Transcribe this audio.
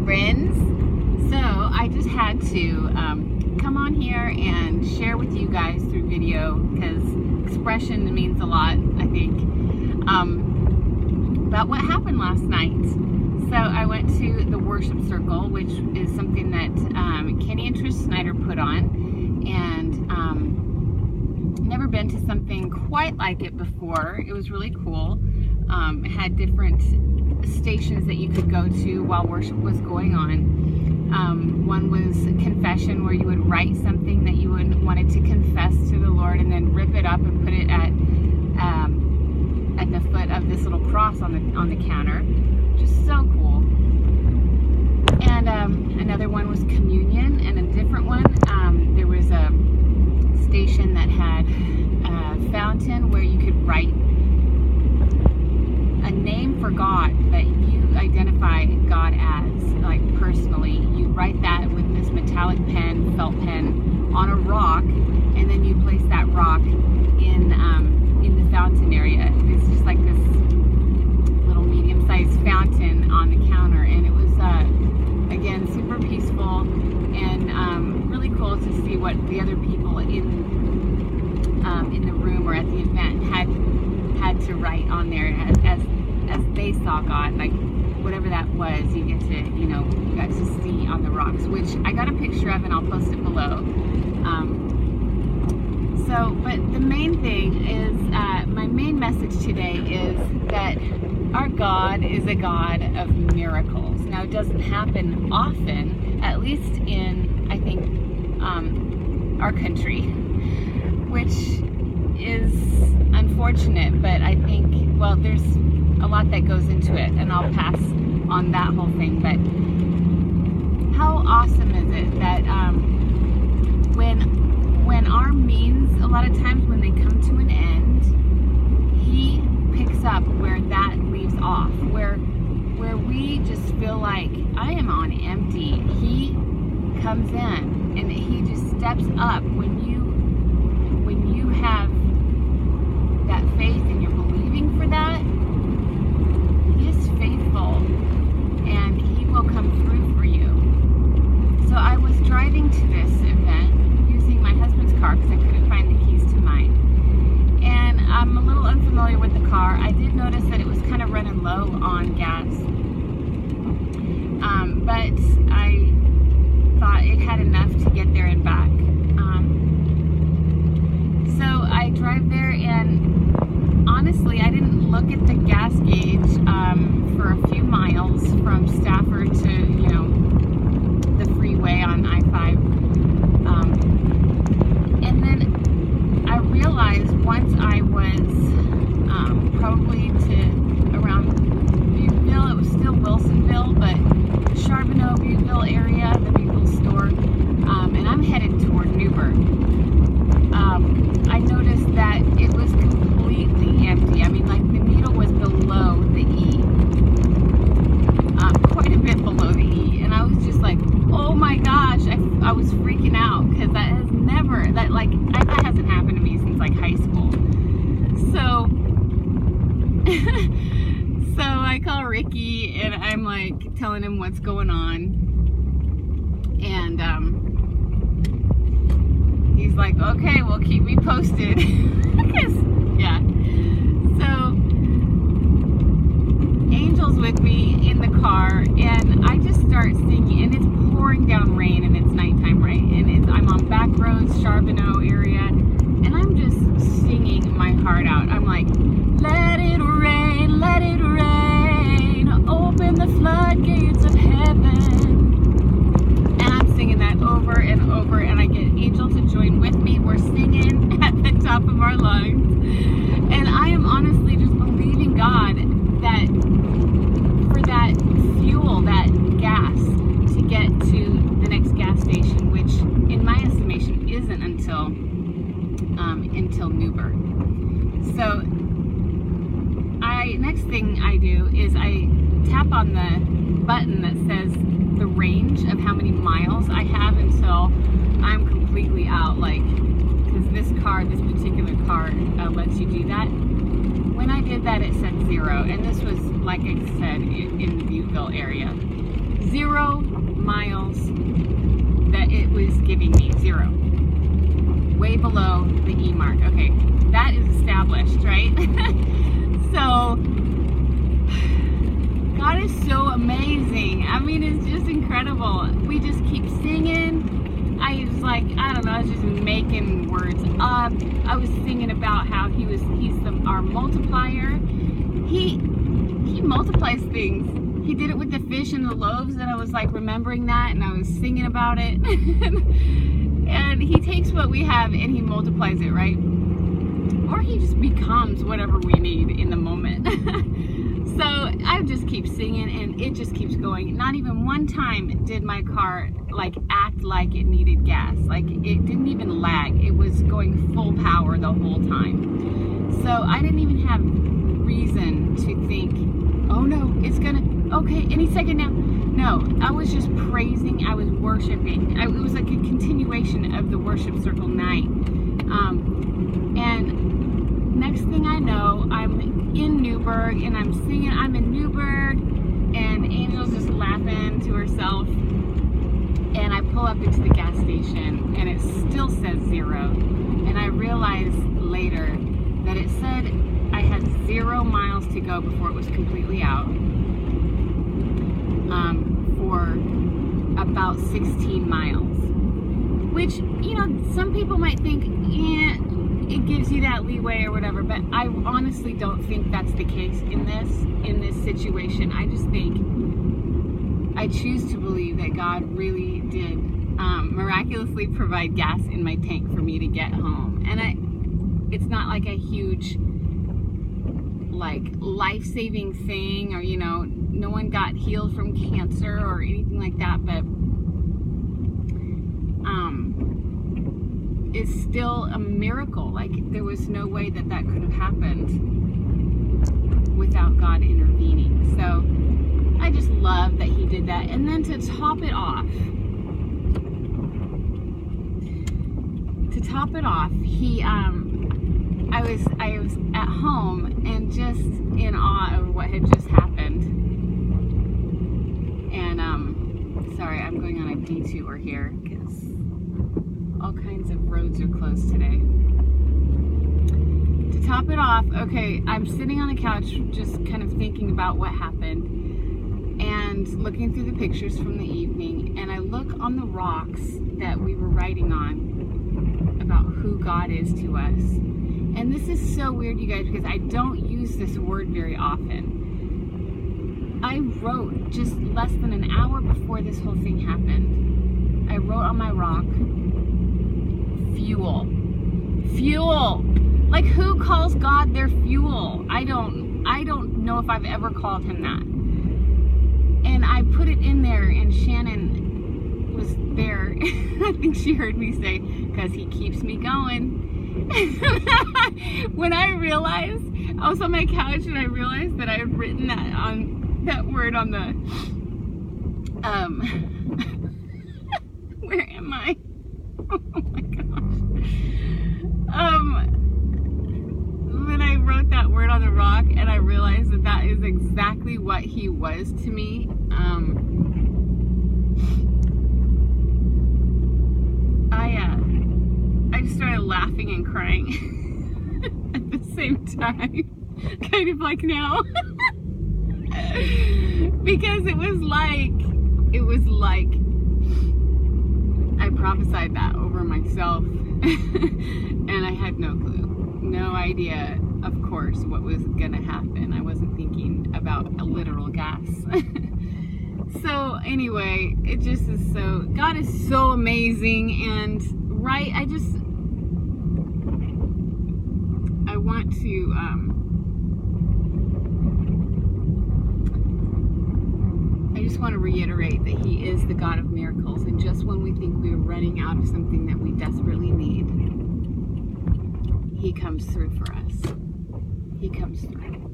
friends. So I just had to come on here and share with you guys through video, because expression means a lot, I think, about what happened last night. So I went to the worship circle, which is something that Kenny and Trish Snyder put on, and never been to something quite like it before. It was really cool. It had different stations that you could go to while worship was going on. One was confession, where you would write something that you wanted to confess to the Lord, and then rip it up and put it at the foot of this little cross on the counter. Just so cool. And another one was communion, and a different one, there was a station that had a fountain where you could write a name for God that you identify God as, like personally. You write that with this metallic pen, felt pen, on a rock, and then you place that rock in the fountain area. It's just like this little medium-sized fountain on the counter, and it was again super peaceful and really cool to see what the other people in the room or at the event had to write on there as they saw God, like whatever that was. You get to, you got to see on the rocks, which I got a picture of and I'll post it below. But the main thing is, my main message today is that our God is a God of miracles. Now, it doesn't happen often, at least in, I think, our country, which is unfortunate, but I think, well, there's a lot that goes into it, and I'll pass on that whole thing. But how awesome is it that when our means, a lot of times when they come to an end, He picks up where that leaves off, where we just feel like I am on empty. He comes in and He just steps up when you have that faith and you're believing for that. He is faithful and He will come through for you. So I was driving to this event using my husband's car because I couldn't find the keys to mine. And I'm a little unfamiliar with the car. I did notice that it was kind of running low on gas. But I thought it had enough to get there and back. So I drive there, and honestly, I didn't look at the gas gauge for a few miles from Stafford to, the freeway on I-5. And then I realized once I was probably to around Butteville, it was still Wilsonville, but Charbonneau, Butteville area, the Butteville store, and I'm headed toward Newberg. I noticed that it was completely empty. I mean, like the needle was below the E, quite a bit below the E, and I was just like, oh my gosh, I was freaking out, because that hasn't happened to me since like high school. So so I call Ricky and I'm like telling him what's going on, and he's like, okay, well, keep me posted. Yeah. So Angel's with me in the car, and I just start singing, and it's pouring down rain, and it's nighttime, right? And I'm on back roads, Charbonneau area, and I'm just singing my heart out. I'm like, let it rain, open the floodgates of heaven. And I'm singing that over and over, and I get Angel to join with me. We're singing at the top of our lungs, and I am honestly just believing God that for that fuel, that gas, to get to the next gas station, which in my estimation isn't until Newberg. So next thing I do is I tap on the button that says the range of how many miles I have until I'm completely out, like, because this particular car lets you do that. When I did that, it said 0, and this was, like I said, in the Butteville area. 0 miles that it was giving me. 0. Way below the E mark. Okay, that is established, right? So, God is so amazing. I mean, it's just incredible. We just keep singing. I was like, I don't know, I was just making words up. I was singing about how he's our multiplier. He multiplies things. He did it with the fish and the loaves, and I was like remembering that, and I was singing about it. And he takes what we have and he multiplies it, right? Or he just becomes whatever we need in the moment. So I just keep singing and it just keeps going. Not even one time did my car like act like it needed gas. Like it didn't even lag. It was going full power the whole time. So I didn't even have reason to think, oh no, it's gonna, okay, any second now. No, I was just praising, I was worshiping. It was like a continuation of the worship circle night. And next thing I know, I'm in Newberg and I'm singing, I'm in Newberg, and Angel's just laughing to herself. And I pull up into the gas station and it still says 0. And I realized later that it said I had 0 miles to go before it was completely out. For about 16 miles, which, you know, some people might think, yeah, it gives you that leeway or whatever, but I honestly don't think that's the case in this situation. I just think, I choose to believe that God really did miraculously provide gas in my tank for me to get home. And it's not like a huge, like, life-saving thing, or, you know, no one got healed from cancer or anything like that, but it's still a miracle. Like, there was no way that could have happened without God intervening. So I just love that he did that. And then to top it off, he I was at home and just in awe of what had just happened. And sorry, I'm going on a detour here because all kinds of roads are closed today. To top it off, okay, I'm sitting on the couch just kind of thinking about what happened and looking through the pictures from the evening, and I look on the rocks that we were writing on about who God is to us. And this is so weird, you guys, because I don't use this word very often. I wrote just less than an hour before this whole thing happened. I wrote on my rock, fuel. Fuel! Like, who calls God their fuel? I don't know if I've ever called him that. And I put it in there, and Shannon was there. I think she heard me say, because he keeps me going. When I realized, I was on my couch and I realized that I had written that word on the, where am I? Oh my gosh. When I wrote that word on the rock, and I realized that is exactly what he was to me. I just started laughing and crying at the same time, kind of like now, because it was like I prophesied that over myself, and I had no clue, no idea, of course, what was gonna happen. I wasn't thinking about a literal gas. So anyway, it just is so, God is so amazing. And right, I want to I just want to reiterate that he is the God of miracles, and just when we think we're running out of something that we desperately need, he comes through for us. He comes through.